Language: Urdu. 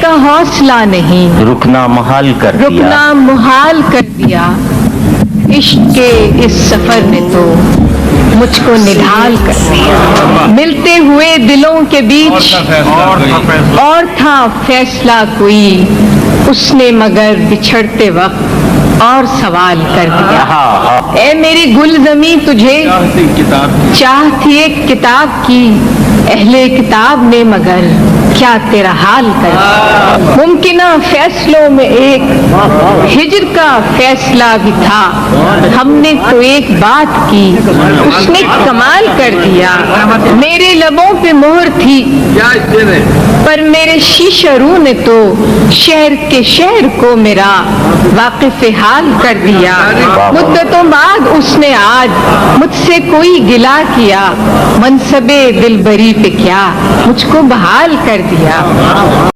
کا حوصلہ نہیں، رکنا محال کر دیا، رکنا محال کر دیا، عشق کے اس سفر نے تو مجھ کو نڈھال کر دیا۔ ملتے ہوئے دلوں کے بیچ اور تھا فیصلہ کوئی، اس نے مگر بچھڑتے وقت اور سوال کر دیا۔ اے میری گل زمیں تجھے چاہ تھی ایک کتاب کی، اہل کتاب نے مگر کیا تیرا حال کر دیا۔ ممکنہ فیصلوں میں ایک ہجر کا فیصلہ بھی تھا، ہم نے تو ایک بات کی اس نے کمال کر دیا۔ میرے لبوں پہ مہر تھی پر میرے شیشہ رو نے تو شہر کے شہر کو میرا واقف حال کر دیا۔ مدتوں بعد اس نے آج مجھ سے کوئی گلہ کیا، منصب دلبری پہ کیا مجھ کو بحال کر دیا۔